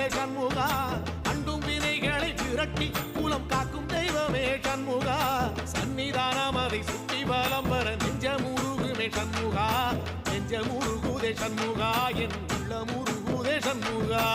முருகுதே சண்முகா அண்டும் வினைகளை விரட்டி குலம் காக்கும் தெய்வமே சண்முகா சன்னிதானம் அதை சுற்றி பலம் வர நெஞ்ச முருகுமே சண்முகா நெஞ்ச முருகுதே சண்முகா என் உள்ள முருகுதே சண்முகா